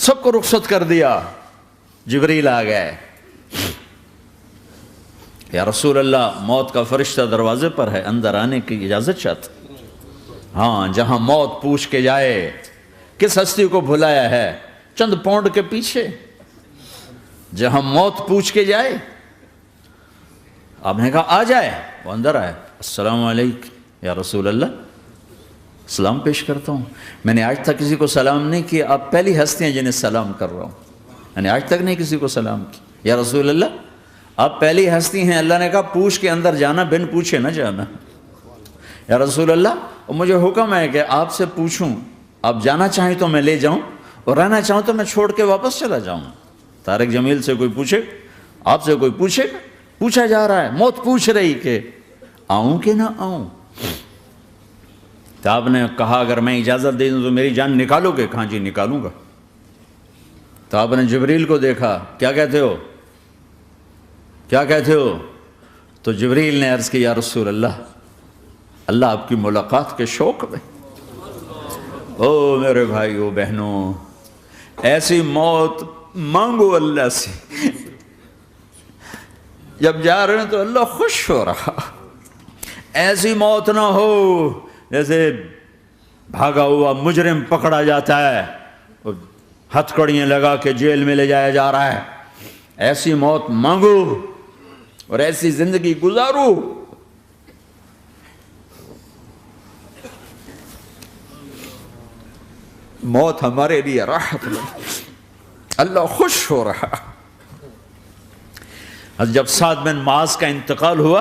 سب کو رخصت کر دیا. جبریل آ گئے. یا رسول اللہ موت کا فرشتہ دروازے پر ہے, اندر آنے کی اجازت چاہتا. ہاں, جہاں موت پوچھ کے جائے کس ہستی کو بھلایا ہے, چند پاؤنڈ کے پیچھے جہاں موت پوچھ کے جائے. آپ نے کہا آ جائے, وہ اندر آئے. السلام علیکم یا رسول اللہ, سلام پیش کرتا ہوں. میں نے آج تک کسی کو سلام نہیں کیا, آپ پہلی ہستی ہیں جنہیں سلام کر رہا ہوں. میں نے آج تک نہیں کسی کو سلام کی. یا رسول اللہ آپ پہلی ہستی ہیں. اللہ نے کہا پوچھ کے اندر جانا, بن پوچھے نہ جانا. یا رسول اللہ مجھے حکم ہے کہ آپ سے پوچھوں, آپ جانا چاہیں تو میں لے جاؤں, اور رہنا چاہوں تو میں چھوڑ کے واپس چلا جاؤں. طارق جمیل سے کوئی پوچھے, آپ سے کوئی پوچھے, پوچھا جا رہا ہے, موت پوچھ رہی کہ آؤں کہ نہ آؤں. تو آپ نے کہا اگر میں اجازت دے دوں تو میری جان نکالو گے؟ کہاں جی نکالوں گا. تو آپ نے جبریل کو دیکھا, کیا کہتے ہو, کیا کہتے ہو؟ تو جبریل نے عرض کی یا رسول اللہ, اللہ آپ کی ملاقات کے شوق میں. او میرے بھائیو بہنوں, ایسی موت مانگو اللہ سے. جب جا رہے ہیں تو اللہ خوش ہو رہا. ایسی موت نہ ہو جیسے بھاگا ہوا مجرم پکڑا جاتا ہے, ہتھکڑیاں لگا کے جیل میں لے جایا جا رہا ہے. ایسی موت مانگو اور ایسی زندگی گزارو. موت ہمارے لیے راحت ہے, اللہ خوش ہو رہا. جب سعد بن معاذ کا انتقال ہوا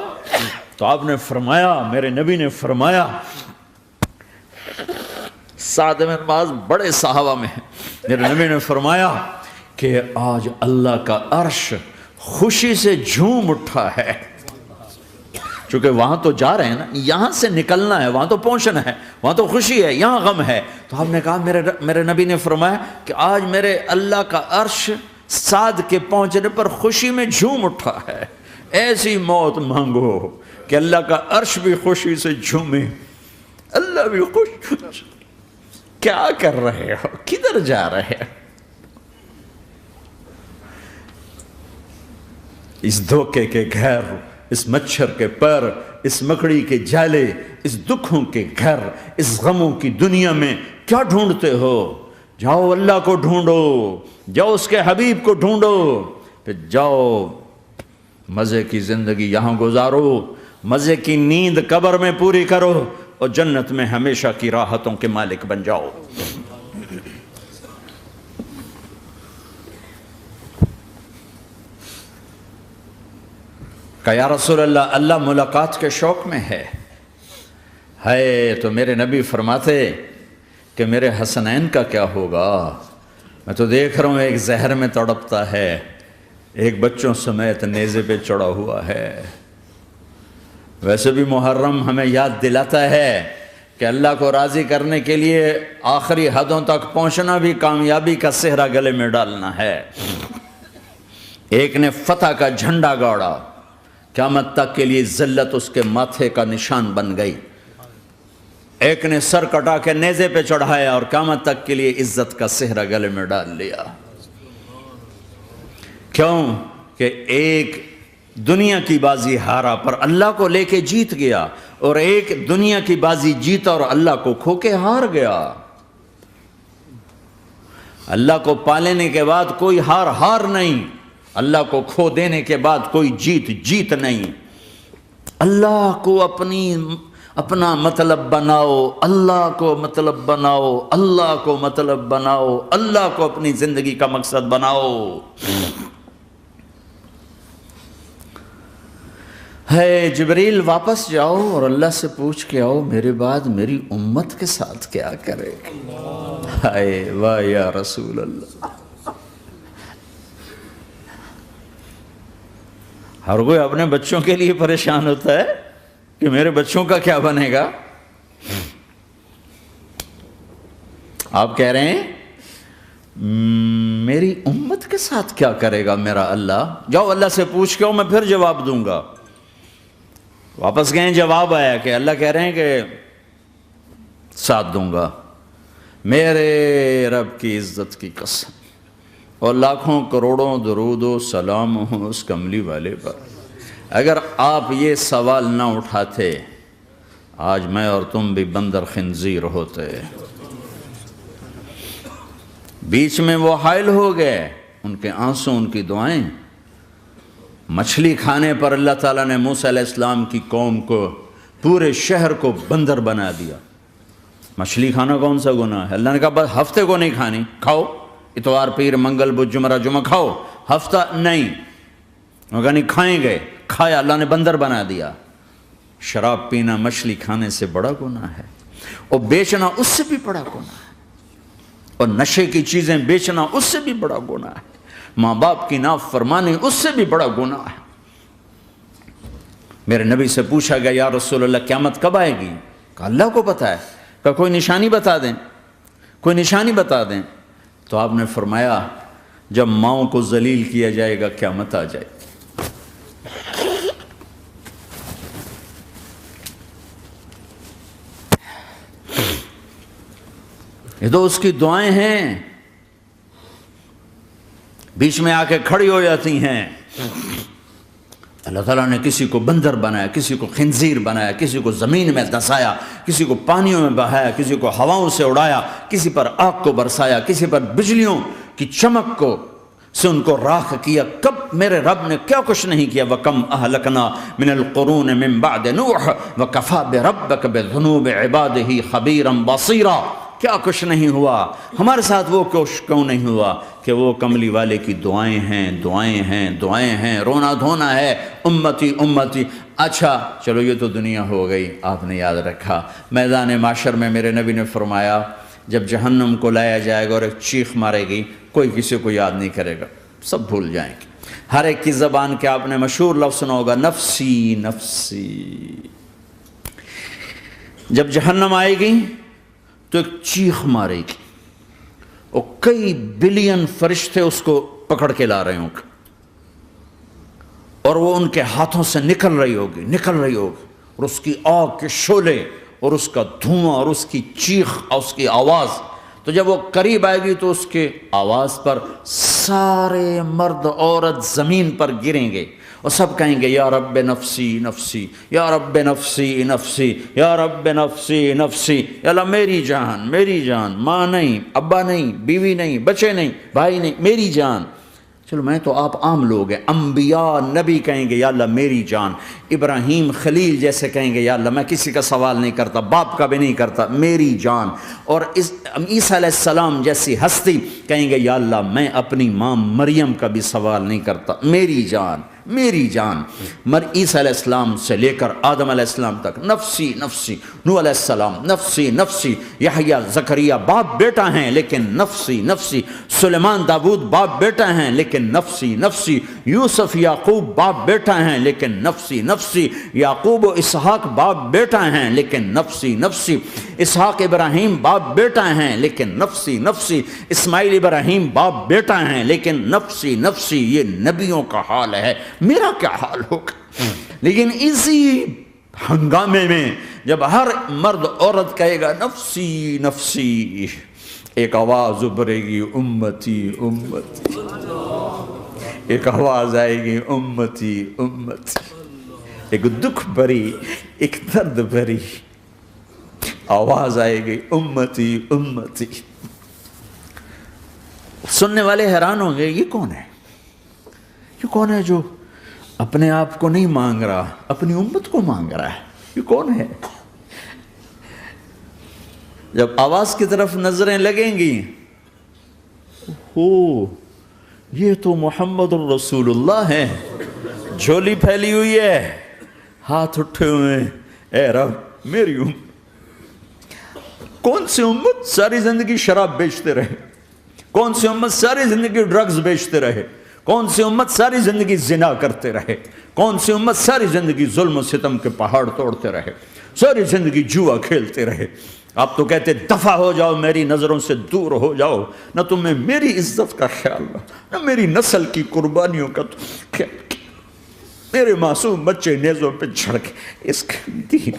تو آپ نے فرمایا, میرے نبی نے فرمایا, سعد بن معاذ بڑے صحابہ میں ہیں, میرے نبی نے فرمایا کہ آج اللہ کا عرش خوشی سے جھوم اٹھا ہے. چونکہ وہاں تو جا رہے ہیں نا, یہاں سے نکلنا ہے, وہاں تو پہنچنا ہے, وہاں تو خوشی ہے, یہاں غم ہے. تو آپ نے کہا, میرے نبی نے فرمایا کہ آج میرے اللہ کا عرش سعد کے پہنچنے پر خوشی میں جھوم اٹھا ہے. ایسی موت مانگو کہ اللہ کا عرش بھی خوشی سے جھومے, اللہ بھی خوش. کیا کر رہے ہو, کدھر جا رہے ہو؟ اس دھوکے کے گھر, اس مچھر کے پر, اس مکڑی کے جالے, اس دکھوں کے گھر, اس غموں کی دنیا میں کیا ڈھونڈتے ہو؟ جاؤ اللہ کو ڈھونڈو, جاؤ اس کے حبیب کو ڈھونڈو, پھر جاؤ مزے کی زندگی یہاں گزارو, مزے کی نیند قبر میں پوری کرو, اور جنت میں ہمیشہ کی راحتوں کے مالک بن جاؤ. کہ یا رسول اللہ, اللہ ملاقات کے شوق میں ہے. تو میرے نبی فرماتے کہ میرے حسنین کا کیا ہوگا؟ میں تو دیکھ رہا ہوں ایک زہر میں تڑپتا ہے, ایک بچوں سمیت نیزے پہ چڑھا ہوا ہے. ویسے بھی محرم ہمیں یاد دلاتا ہے کہ اللہ کو راضی کرنے کے لیے آخری حدوں تک پہنچنا بھی کامیابی کا صحرا گلے میں ڈالنا ہے. ایک نے فتح کا جھنڈا گاڑا, قیامت تک کے لیے ذلت اس کے ماتھے کا نشان بن گئی. ایک نے سر کٹا کے نیزے پہ چڑھایا اور قیامت تک کے لیے عزت کا صحرا گلے میں ڈال لیا. کیوں کہ ایک دنیا کی بازی ہارا پر اللہ کو لے کے جیت گیا, اور ایک دنیا کی بازی جیتا اور اللہ کو کھو کے ہار گیا. اللہ کو پالینے کے بعد کوئی ہار نہیں, اللہ کو کھو دینے کے بعد کوئی جیت نہیں. اللہ کو اپنا مطلب بناؤ, اللہ کو مطلب بناؤ, اللہ کو مطلب بناؤ, اللہ کو اپنی زندگی کا مقصد بناؤ. ہے جبریل واپس جاؤ اور اللہ سے پوچھ کے آؤ میرے بعد میری امت کے ساتھ کیا کرے. ہائے واہ یا رسول اللہ. ہر کوئی اپنے بچوں کے لیے پریشان ہوتا ہے کہ میرے بچوں کا کیا بنے گا. آپ کہہ رہے ہیں میری امت کے ساتھ کیا کرے گا میرا اللہ. جاؤ اللہ سے پوچھ کے آؤ, میں پھر جواب دوں گا. واپس گئے, جواب آیا کہ اللہ کہہ رہے ہیں کہ ساتھ دوں گا. میرے رب کی عزت کی قسم, اور لاکھوں کروڑوں درود و سلام ہوں اس کملی والے پر۔ اگر آپ یہ سوال نہ اٹھاتے آج میں اور تم بھی بندر خنزیر ہوتے۔ بیچ میں وہ حائل ہو گئے، ان کے آنسو، ان کی دعائیں۔ مچھلی کھانے پر اللہ تعالیٰ نے موسیٰ علیہ السلام کی قوم کو، پورے شہر کو بندر بنا دیا۔ مچھلی کھانا کون سا گناہ ہے؟ اللہ نے کہا بس ہفتے کو نہیں کھانی، کھاؤ، اتوار پیر منگل بدھ جمعہ جمعہ کھاؤ، ہفتہ نہیں۔ وہ کہا نہیں کھائیں گے، کھایا، اللہ نے بندر بنا دیا۔ شراب پینا مچھلی کھانے سے بڑا گناہ ہے، اور بیچنا اس سے بھی بڑا گناہ ہے، اور نشے کی چیزیں بیچنا اس سے بھی بڑا گناہ ہے، ماں باپ کی نافرمانی اس سے بھی بڑا گناہ ہے۔ میرے نبی سے پوچھا گیا یا رسول اللہ قیامت کب آئے گی؟ کہا اللہ کو پتہ ہے۔ کہا کوئی نشانی بتا دیں، کوئی نشانی بتا دیں۔ تو آپ نے فرمایا جب ماؤں کو ذلیل کیا جائے گا قیامت آ جائے گی۔ یہ تو اس کی دعائیں ہیں، بیچ میں آ کے کھڑی ہو جاتی ہیں۔ اللہ تعالیٰ نے کسی کو بندر بنایا، کسی کو خنزیر بنایا، کسی کو زمین میں دسایا، کسی کو پانیوں میں بہایا، کسی کو ہواؤں سے اڑایا، کسی پر آگ کو برسایا، کسی پر بجلیوں کی چمک کو سے ان کو راکھ کیا۔ کب میرے رب نے کیا کچھ نہیں کیا۔ وَكَمْ أَهْلَكْنَا مِنَ الْقُرُونِ مِنْ بَعْدِ نُوحٍ وَكَفَى بِرَبِّكَ بِذُنُوبِ عِبَادِهِ خَبِيرًا بَصِيرًا۔ کیا کچھ نہیں ہوا ہمارے ساتھ، وہ کچھ کیوں نہیں ہوا کہ وہ کملی والے کی دعائیں ہیں، دعائیں ہیں، دعائیں ہیں، رونا دھونا ہے، امتی امتی۔ اچھا چلو یہ تو دنیا ہو گئی، آپ نے یاد رکھا۔ میدان معاشر میں میرے نبی نے فرمایا جب جہنم کو لایا جائے گا اور ایک چیخ مارے گی، کوئی کسی کو یاد نہیں کرے گا، سب بھول جائیں گے۔ ہر ایک کی زبان کے آپ نے مشہور لفظ سنا ہوگا نفسی نفسی۔ جب جہنم آئے گی تو ایک چیخ مارے گی، اور کئی بلین فرشتے اس کو پکڑ کے لا رہے ہوں گے، اور وہ ان کے ہاتھوں سے نکل رہی ہوگی، اور اس کی آگ کے شعلے اور اس کا دھواں اور اس کی چیخ اور اس کی آواز۔ تو جب وہ قریب آئے گی تو اس کے آواز پر سارے مرد عورت زمین پر گریں گے، اور سب کہیں گے یا رب نفسی نفسی، یا رب نفسی نفسی، یا رب نفسی نفسی، یا اللہ میری جان، میری جان، ماں نہیں، ابا نہیں، بیوی نہیں، بچے نہیں، بھائی نہیں، میری جان۔ چلو میں تو آپ عام لوگ ہیں، انبیاء نبی کہیں گے یا اللہ میری جان، ابراہیم خلیل جیسے کہیں گے یا اللہ میں کسی کا سوال نہیں کرتا، باپ کا بھی نہیں کرتا، میری جان، اور عیسیٰ علیہ السلام جیسی ہستی کہیں گے یا اللہ میں اپنی ماں مریم کا بھی سوال نہیں کرتا، میری جان، میری جان۔ عیسیٰ علیہ السلام سے لے کر آدم علیہ السلام تک نفسی نفسی، نوح علیہ السلام نفسی نفسی، یحییٰ زکریا باپ بیٹا ہیں لیکن نفسی نفسی، سلیمان داود باپ بیٹا ہیں لیکن نفسی نفسی، یوسف یعقوب باپ بیٹا ہیں لیکن نفسی نفسی، یعقوب و اسحاق باپ بیٹا ہیں لیکن نفسی نفسی، اسحاق ابراہیم باپ بیٹا ہیں لیکن نفسی نفسی، اسماعیل ابراہیم باپ بیٹا ہیں لیکن نفسی نفسی۔ یہ نبیوں کا حال ہے، میرا کیا حال ہوگا؟ لیکن اسی ہنگامے میں جب ہر مرد عورت کہے گا نفسی نفسی، ایک آواز ابھرے گی امتی امتی، ایک آواز آئے گی امتی امتی، ایک دکھ بھری، ایک درد بھری آواز آئے گی امتی امتی۔ سننے والے حیران ہوں گے یہ کون ہے، یہ کون ہے جو اپنے آپ کو نہیں مانگ رہا، اپنی امت کو مانگ رہا ہے، یہ کون ہے؟ جب آواز کی طرف نظریں لگیں گی، یہ تو محمد الرسول اللہ ہے، جھولی پھیلی ہوئی ہے، ہاتھ اٹھے ہوئے ہیں، اے رب میری امت۔ کون سی امت ساری زندگی شراب بیچتے رہے، کون سی امت ساری زندگی ڈرگز بیچتے رہے، کون سی امت ساری زندگی زنا کرتے رہے، کون سی امت ساری زندگی ظلم و ستم کے پہاڑ توڑتے رہے، ساری زندگی جوا کھیلتے رہے۔ آپ تو کہتے دفع ہو جاؤ، میری نظروں سے دور ہو جاؤ، نہ تمہیں میری عزت کا خیال نہ میری نسل کی قربانیوں کا خیال، میرے معصوم بچے نیزوں پہ جھڑ کے اس دین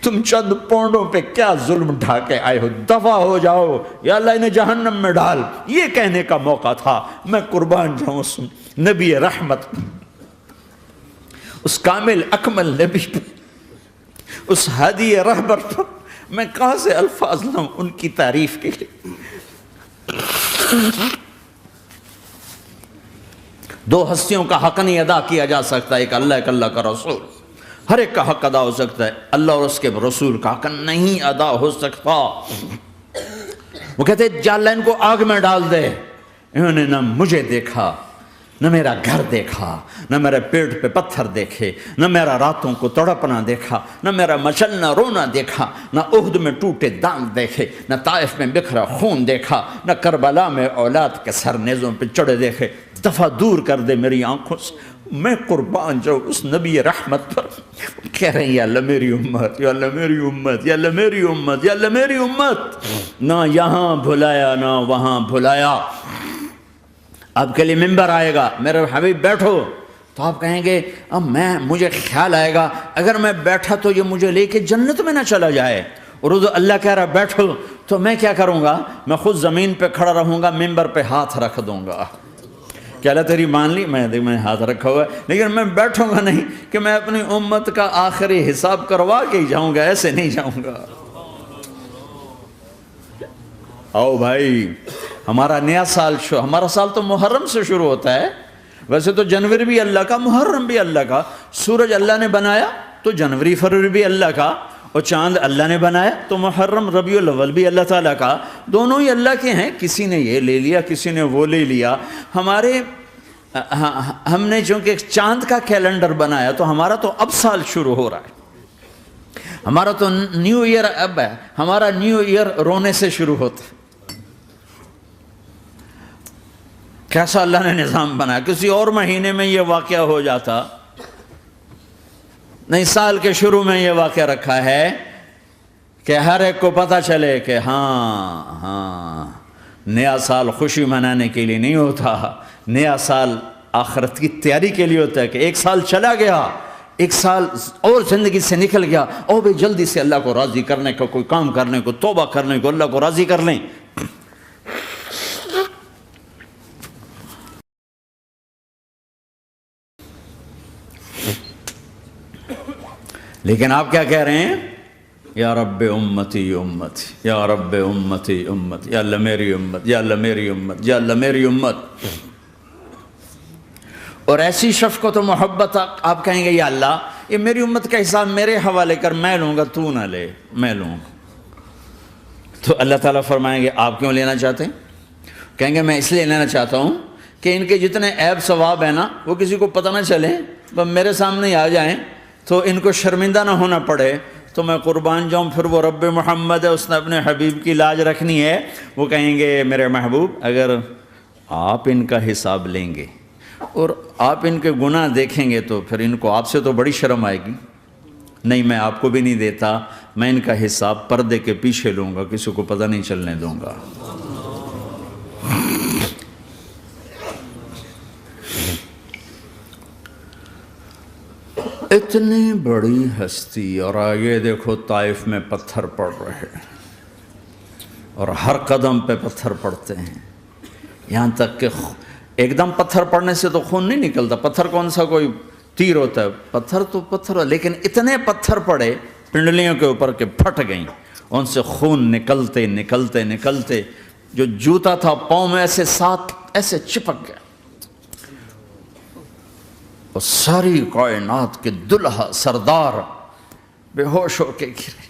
تم چند پونڈوں پہ کیا ظلم ڈھا کے آئے ہو، دفع ہو جاؤ یا اللہ انہیں جہنم میں ڈال، یہ کہنے کا موقع تھا۔ میں قربان جاؤں اس نبی رحمت، اس کامل اکمل نبی پر، اس ہادی رہبر پر میں کہاں سے الفاظ لاؤں ان کی تعریف کے لیے۔ دو ہستیوں کا حق نہیں ادا کیا جا سکتا، ایک اللہ، ایک اللہ کا رسول۔ ہر ایک کا حق ادا ہو سکتا ہے، اللہ اور اس کے رسول کا حق نہیں ادا ہو سکتا۔ وہ کہتے جا اللہ ان کو آگ میں ڈال دے۔ انہوں نے نہ مجھے دیکھا، نہ میرا گھر دیکھا، نہ میرے پیٹ پہ پتھر دیکھے، نہ میرا راتوں کو تڑپنا دیکھا، نہ میرا مچلنا رونا دیکھا، نہ احد میں ٹوٹے دانت دیکھے، نہ طائف میں بکھرا خون دیکھا، نہ کربلا میں اولاد کے سر نیزوں پہ چڑھے دیکھے۔ دفعہ دور کر دے میری آنکھوں سے، میں قربان جاؤں اس نبی رحمت پر۔ کہہ رہے ہیں یا اللہ میری امت، یا اللہ میری امت، یا اللہ میری امت، یا اللہ میری امت۔ نہ یہاں بھلایا نہ وہاں بھلایا۔ آپ کے لیے ممبر آئے گا، میرے حبیب بیٹھو، تو آپ کہیں گے اب مجھے خیال آئے گا اگر میں بیٹھا تو یہ مجھے لے کے جنت میں نہ چلا جائے، اور اللہ کہہ رہا بیٹھو تو میں کیا کروں گا؟ میں خود زمین پہ کھڑا رہوں گا، ممبر پہ ہاتھ رکھ دوں گا کہ اللہ تیری مان لی، میں ہاتھ رکھا ہوا ہے، لیکن میں بیٹھوں گا نہیں کہ میں اپنی امت کا آخری حساب کروا کے ہی جاؤں گا، ایسے نہیں جاؤں گا۔ آؤ بھائی، ہمارا نیا سال ہمارا سال تو محرم سے شروع ہوتا ہے، ویسے تو جنوری بھی اللہ کا، محرم بھی اللہ کا، سورج اللہ نے بنایا تو جنوری فروری بھی اللہ کا، اور چاند اللہ نے بنایا تو محرم ربیع الاول بھی اللہ تعالیٰ کا، دونوں ہی اللہ کے ہیں۔ کسی نے یہ لے لیا، کسی نے وہ لے لیا۔ ہم نے چونکہ چاند کا کیلنڈر بنایا تو ہمارا تو اب سال شروع ہو رہا ہے، ہمارا تو نیو ایئر اب ہے، ہمارا نیو ایئر رونے سے شروع ہوتا ہے۔ کیسا اللہ نے نظام بنایا، کسی اور مہینے میں یہ واقعہ ہو جاتا، نہیں سال کے شروع میں یہ واقعہ رکھا ہے کہ ہر ایک کو پتہ چلے کہ ہاں نیا سال خوشی منانے کے لیے نہیں ہوتا، نیا سال آخرت کی تیاری کے لیے ہوتا ہے کہ ایک سال چلا گیا، ایک سال اور زندگی سے نکل گیا، اور بھی جلدی سے اللہ کو راضی کرنے کا کوئی کام کرنے کو، توبہ کرنے کو، اللہ کو راضی کر لیں۔ لیکن آپ کیا کہہ رہے ہیں؟ یا رب امتی امتی، یا رب امتی امت، یا اللہ میری امت، یا اللہ میری امت، یا اللہ میری امت۔ اور ایسی شفقت و محبت آپ کہیں گے یا اللہ یہ میری امت کا حساب میرے حوالے کر، میں لوں گا، تو نہ لے، میں لوں گا۔ تو اللہ تعالیٰ فرمائیں گے آپ کیوں لینا چاہتے ہیں؟ کہیں گے میں اس لیے لینا چاہتا ہوں کہ ان کے جتنے عیب ثواب ہیں نا وہ کسی کو پتہ نہ چلے، بس میرے سامنے ہی آ جائیں تو ان کو شرمندہ نہ ہونا پڑے، تو میں قربان جاؤں۔ پھر وہ رب محمد ہے، اس نے اپنے حبیب کی لاج رکھنی ہے، وہ کہیں گے میرے محبوب اگر آپ ان کا حساب لیں گے اور آپ ان کے گناہ دیکھیں گے تو پھر ان کو آپ سے تو بڑی شرم آئے گی، نہیں میں آپ کو بھی نہیں دیتا، میں ان کا حساب پردے کے پیچھے لوں گا، کسی کو پتہ نہیں چلنے دوں گا۔ اتنی بڑی ہستی، اور آگے دیکھو طائف میں پتھر پڑ رہے ہیں، اور ہر قدم پہ پتھر پڑتے ہیں، یہاں تک کہ ایک دم پتھر پڑنے سے تو خون نہیں نکلتا، پتھر کون سا کوئی تیر ہوتا ہے، پتھر تو پتھر، لیکن اتنے پتھر پڑے پنڈلیوں کے اوپر کہ پھٹ گئیں، ان سے خون نکلتے نکلتے نکلتے جو جوتا تھا پاؤں میں ایسے ساتھ ایسے چپک گیا، اور ساری کائنات کے دلہا سردار بے ہوش ہو کے گرے۔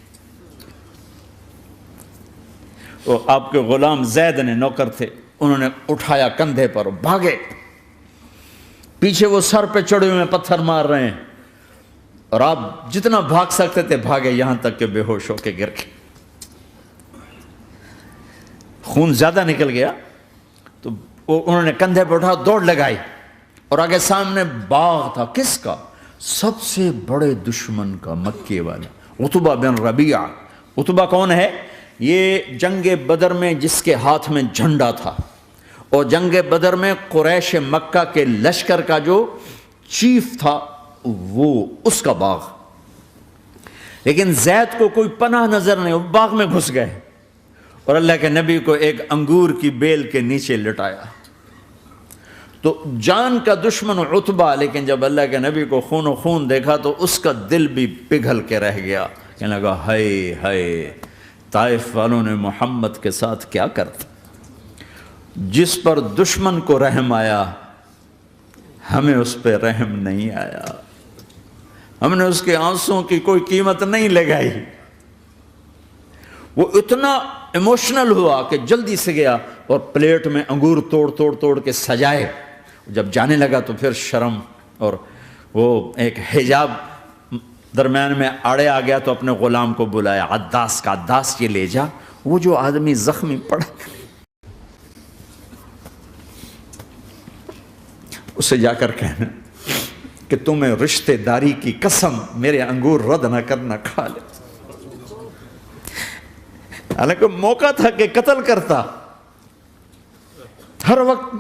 وہ آپ کے غلام زید نے نوکر تھے، انہوں نے اٹھایا کندھے پر، بھاگے، پیچھے وہ سر پہ چڑھے ہوئے پتھر مار رہے ہیں، اور آپ جتنا بھاگ سکتے تھے بھاگے، یہاں تک کہ بے ہوش ہو کے گر گئے۔ خون زیادہ نکل گیا تو انہوں نے کندھے پہ اٹھا، دوڑ لگائی، اور آگے سامنے باغ تھا، کس کا؟ سب سے بڑے دشمن کا، مکے والا عتبہ بن ربیعہ۔ عتبہ کون ہے؟ یہ جنگ بدر میں جس کے ہاتھ میں جھنڈا تھا، اور جنگ بدر میں قریش مکہ کے لشکر کا جو چیف تھا وہ، اس کا باغ۔ لیکن زید کو کوئی پناہ نظر نہیں، وہ باغ میں گھس گئے اور اللہ کے نبی کو ایک انگور کی بیل کے نیچے لٹایا۔ تو جان کا دشمن عتبہ، لیکن جب اللہ کے نبی کو خون و خون دیکھا تو اس کا دل بھی پگھل کے رہ گیا، کہنے لگا ہائے ہائے، طائف والوں نے محمد کے ساتھ کیا کرتا۔ جس پر دشمن کو رحم آیا ہمیں اس پہ رحم نہیں آیا، ہم نے اس کے آنسوں کی کوئی قیمت نہیں لگائی۔ وہ اتنا ایموشنل ہوا کہ جلدی سے گیا اور پلیٹ میں انگور توڑ کے سجائے۔ جب جانے لگا تو پھر شرم اور وہ ایک حجاب درمیان میں آڑے آ گیا، تو اپنے غلام کو بلایا، عداس کا، عداس یہ لے جا وہ جو آدمی زخمی پڑا، اسے جا کر کہنا کہ تمہیں رشتہ داری کی قسم میرے انگور رد نہ کرنا، کھا لے۔ حالانکہ موقع تھا کہ قتل کرتا، ہر وقت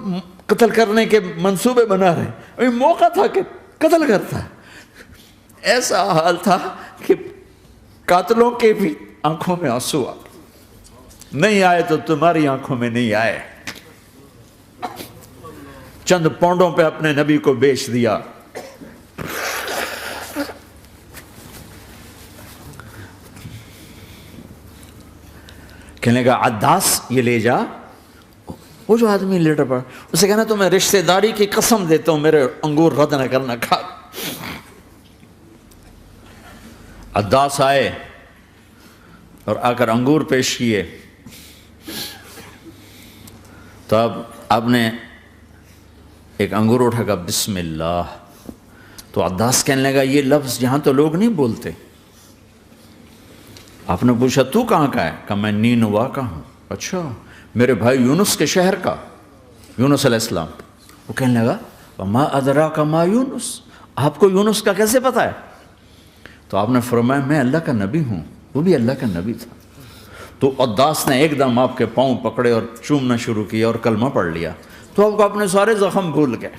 قتل کرنے کے منصوبے بنا رہے، ابھی موقع تھا کہ قتل کرتا۔ ایسا حال تھا کہ قاتلوں کے بھی آنکھوں میں آنسو آ نہیں آئے تو تمہاری آنکھوں میں نہیں آئے۔ چند پونڈوں پہ اپنے نبی کو بیچ دیا۔ کہنے لگا عداس یہ لے جا، وہ جو آدمی لیٹر پڑا، اسے کہنا تو میں رشتہ داری کی قسم دیتا ہوں میرے انگور رد نہ کرنا، کھا۔ عداس آئے اور آ کر انگور پیش کیے، تو اب آپ نے ایک انگور اٹھا کر بسم اللہ، تو عداس کہنے لگا یہ لفظ یہاں تو لوگ نہیں بولتے۔ آپ نے پوچھا تو کہاں کا ہے؟ کہا میں نینوا کا ہوں۔ اچھا، میرے بھائی یونس کے شہر کا، یونس علیہ السلام۔ وہ کہنے لگا وما ادراک ما یونس، آپ کو یونس کا کیسے پتا ہے؟ تو آپ نے فرمایا میں اللہ کا نبی ہوں، وہ بھی اللہ کا نبی تھا۔ تو عداس نے ایک دم آپ کے پاؤں پکڑے اور چومنا شروع کیا اور کلمہ پڑھ لیا، تو آپ کو اپنے سارے زخم بھول گئے۔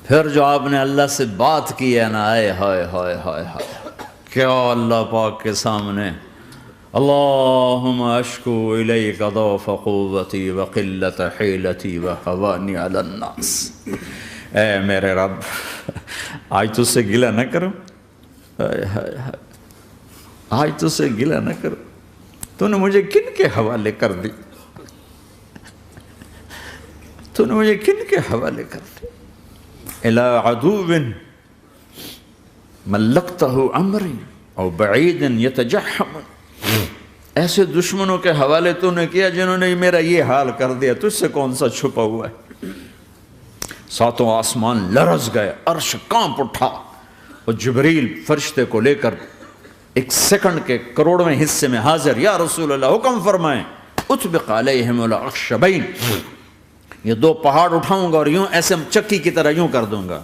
پھر جو آپ نے اللہ سے بات کی ہے نا، آئے ہائے ہائے ہائے ہائے، کیا اللہ پاک کے سامنے اللہم اشکو الیک ضعف قوتی وقلت حیلتی وہوانی علی الناس، اے میرے رب آج تجھ سے گلہ نہ کروں، آج تجھ سے گلہ نہ کروں، تو نے مجھے کن کے حوالے کر دی، تو نے مجھے کن کے حوالے کر دی، الی عدو ملکتہ امری او بعید یتجحم، ایسے دشمنوں کے حوالے تو نے کیا جنہوں نے میرا یہ حال کر دیا، تجھ سے کون سا چھپا ہوا ہے۔ ساتوں آسمان لرز گئے، عرش کانپ اٹھا، اور جبریل فرشتے کو لے کر ایک سیکنڈ کے کروڑویں حصے میں حاضر، یا رسول اللہ حکم فرمائیں اطبق علیہم الاخشبین، یہ دو پہاڑ اٹھاؤں گا اور یوں ایسے چکی کی طرح یوں کر دوں گا۔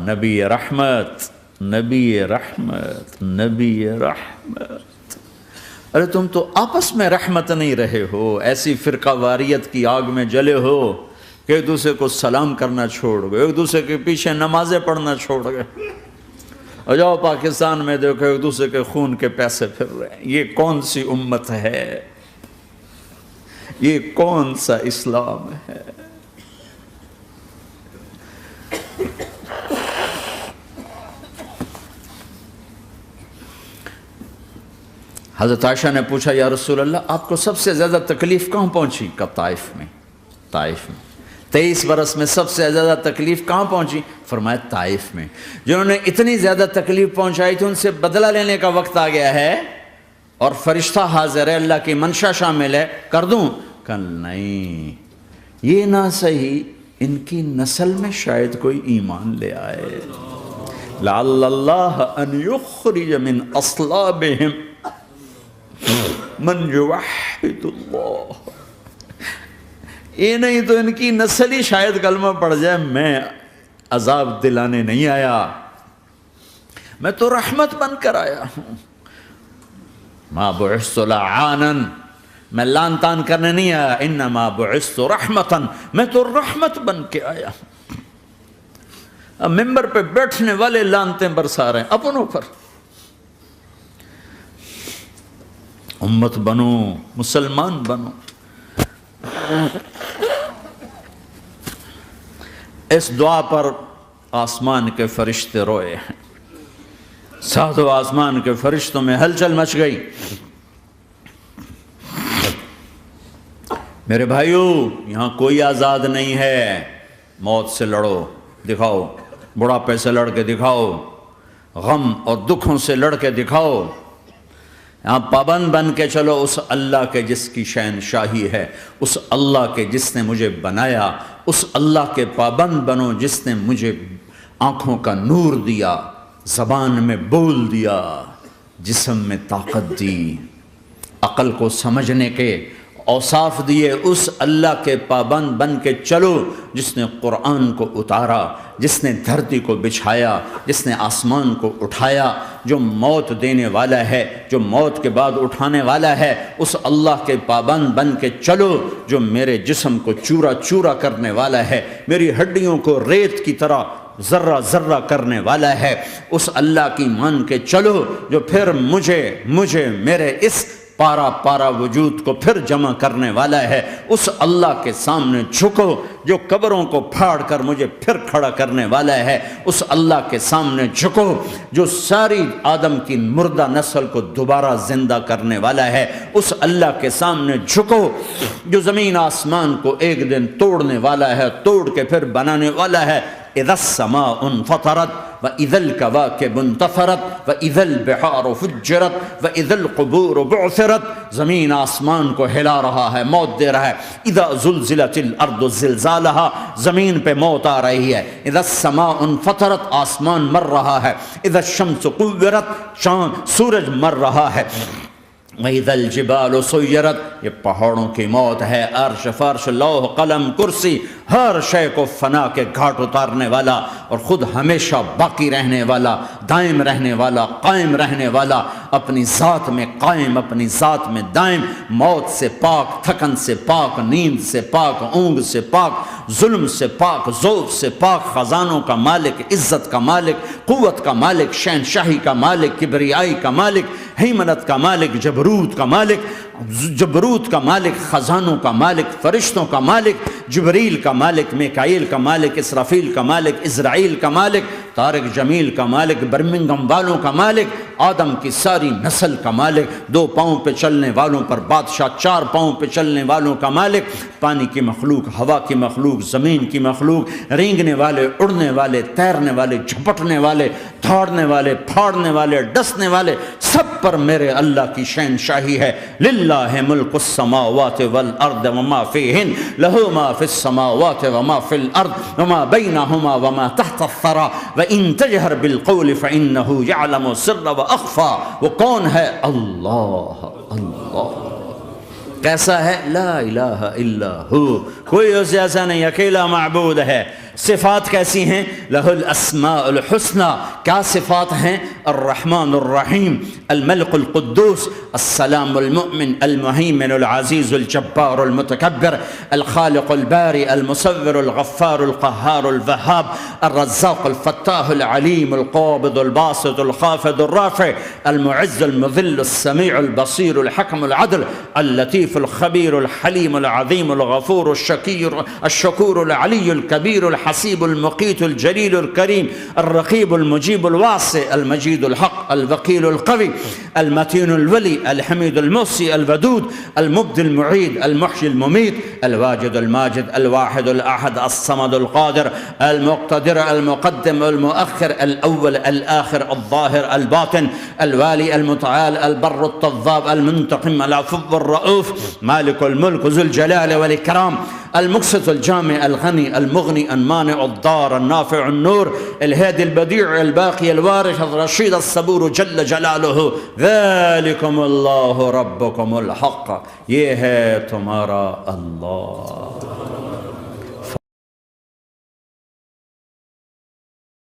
نبی رحمت، نبی رحمت، نبی رحمت۔ ارے تم تو آپس میں رحمت نہیں رہے ہو، ایسی فرقہ واریت کی آگ میں جلے ہو کہ ایک دوسرے کو سلام کرنا چھوڑ گئے، ایک دوسرے کے پیچھے نمازیں پڑھنا چھوڑ گئے، اور جاؤ پاکستان میں دیکھو ایک دوسرے کے خون کے پیسے پھر رہے ہیں۔ یہ کون سی امت ہے؟ یہ کون سا اسلام ہے؟ حضرت عائشہ نے پوچھا یا رسول اللہ آپ کو سب سے زیادہ تکلیف کہاں پہنچی؟ کہا طائف میں، طائف میں۔ 23 برس میں سب سے زیادہ تکلیف کہاں پہنچی؟ فرمایا طائف میں۔ جنہوں نے اتنی زیادہ تکلیف پہنچائی تھی ان سے بدلہ لینے کا وقت آ گیا ہے، اور فرشتہ حاضر ہے، اللہ کی منشا شامل ہے، کر دوں؟ کہ نہیں، یہ نہ صحیح، ان کی نسل میں شاید کوئی ایمان لے آئے، لعل اللہ ان یخرج من اصلابہم من یوحد اللہ، یہ نہیں تو ان کی نسل ہی شاید کلمہ پڑھ جائے۔ میں عذاب دلانے نہیں آیا، میں تو رحمت بن کر آیا ہوں۔ ما بعثت لعانا، میں لان تان کرنے نہیں آیا، انما بعثت رحمتا، میں تو رحمت بن کے آیا ہوں۔ اب ممبر پہ بیٹھنے والے لانتیں برسا رہے ہیں اپنوں پر۔ امت بنو، مسلمان بنو۔ اس دعا پر آسمان کے فرشتے روئے ہیں، ساتوں آسمان کے فرشتوں میں ہلچل مچ گئی۔ میرے بھائیو، یہاں کوئی آزاد نہیں ہے۔ موت سے لڑو، دکھاؤ، بڑھاپے سے لڑ کے دکھاؤ، غم اور دکھوں سے لڑ کے دکھاؤ۔ یہاں پابند بن کے چلو اس اللہ کے جس کی شہنشاہی ہے، اس اللہ کے جس نے مجھے بنایا، اس اللہ کے پابند بنو جس نے مجھے آنکھوں کا نور دیا، زبان میں بول دیا، جسم میں طاقت دی، عقل کو سمجھنے کے اوصاف دیے۔ اس اللہ کے پابند بن کے چلو جس نے قرآن کو اتارا، جس نے دھرتی کو بچھایا، جس نے آسمان کو اٹھایا، جو موت دینے والا ہے، جو موت کے بعد اٹھانے والا ہے۔ اس اللہ کے پابند بن کے چلو جو میرے جسم کو چورا چورا کرنے والا ہے، میری ہڈیوں کو ریت کی طرح ذرہ ذرہ کرنے والا ہے۔ اس اللہ کی مان کے چلو جو پھر مجھے میرے اس پارا پارا وجود کو پھر جمع کرنے والا ہے۔ اس اللہ کے سامنے جھکو جو قبروں کو پھاڑ کر مجھے پھر کھڑا کرنے والا ہے۔ اس اللہ کے سامنے جھکو جو ساری آدم کی مردہ نسل کو دوبارہ زندہ کرنے والا ہے۔ اس اللہ کے سامنے جھکو جو زمین آسمان کو ایک دن توڑنے والا ہے، توڑ کے پھر بنانے والا ہے۔ اذا السماء انفطرت واذا الكواكب انتثرت واذا البحار فجرت واذا القبور بعثرت۔ زمین آسمان کو ہلا رہا ہے، موت دے رہا ہے۔ اذا زلزلت الارض زلزالها، زمین پہ موت آ رہی ہے۔ اذا السماء انفطرت، آسمان مر رہا ہے۔ اذا الشمس قورت، سورج مر رہا ہے۔ وَإِذَا الْجِبَالُ سُيِّرَتْ، یہ پہاڑوں کی موت ہے۔ عرش فرش لوح قلم کرسی ہر شے کو فنا کے گھاٹ اتارنے والا اور خود ہمیشہ باقی رہنے والا، دائم رہنے والا، قائم رہنے والا، اپنی ذات میں قائم، اپنی ذات میں دائم، موت سے پاک، تھکن سے پاک، نیند سے پاک، اونگ سے پاک، ظلم سے پاک، ذوق سے پاک، خزانوں کا مالک، عزت کا مالک، قوت کا مالک، شہنشاہی کا مالک، کبریائی کا مالک، ہیمنت کا مالک، جبروت کا مالک، جبروت کا مالک، خزانوں کا مالک، فرشتوں کا مالک، جبریل کا مالک، میکائیل کا مالک، اسرافیل کا مالک، اسرائیل کا مالک، طارق جمیل کا مالک، برمنگم والوں کا مالک، آدم کی ساری نسل کا مالک، 2 پاؤں پہ چلنے والوں پر بادشاہ، 4 پاؤں پہ چلنے والوں کا مالک، پانی کی مخلوق، ہوا کی مخلوق، زمین کی مخلوق، رینگنے والے، اڑنے والے، تیرنے والے، جھپٹنے والے، دھاڑنے والے، پھاڑنے والے، ڈسنے والے، سب پر میرے اللہ کی شہنشاہی ہے۔ للہ ملک السماوات والارض وما فیہن، لہو ما فی السماوات وما فی الارض وما بینہما وما تحت الثری وان تجہر بالقول فانہ یعلم السر واخفی۔ وہ کون ہے؟ اللہ، اللہ۔ کیسا ہے؟ لا الہ الا ہو، کوئی اس جیسا نہیں، اکیلا معبود ہے۔ صفات کیسی ہیں؟ لہ الاسماء الحسنى، کیا صفات ہیں؟ الرحمن الرحیم، الملک القدوس، السلام المؤمن، المہیمن العزیز الجبار المتکبر، الخالق الباری المصور الغفار القہار الوہاب، الرزاق الفتاح العلیم القابض الباسط الخافض الرافع، المعز المذل السمیع البصیر الحکم العدل، اللطیف الخبیر الحلیم العظیم الغفور الشکور العلی الکبیر الحسیب المقیت الجلیل الکریم، الرقیب المجیب الواسع، المجید الحق، الوکیل القوی، المتین الولی، الحمید المحصی، الودود، المبدی المعید، المحیی الممیت، الواجد الماجد، الواحد الاحد، الصمد القادر، المقتدر، المقدم، المؤخر، الاول، الاخر، الظاهر، الباطن، الوالي، المتعال، البر التواب، المنتقم، العفو الرؤوف، مالك الملك ذو الجلال والإكرام، المقسط الجامع الغني المغني المانع الضار النافع النور، الهادي البديع الباقي الوارث الرشيد الصبور جل جلاله، ذلكم الله ربكم الحق، یہ ہے تمہارا اللہ۔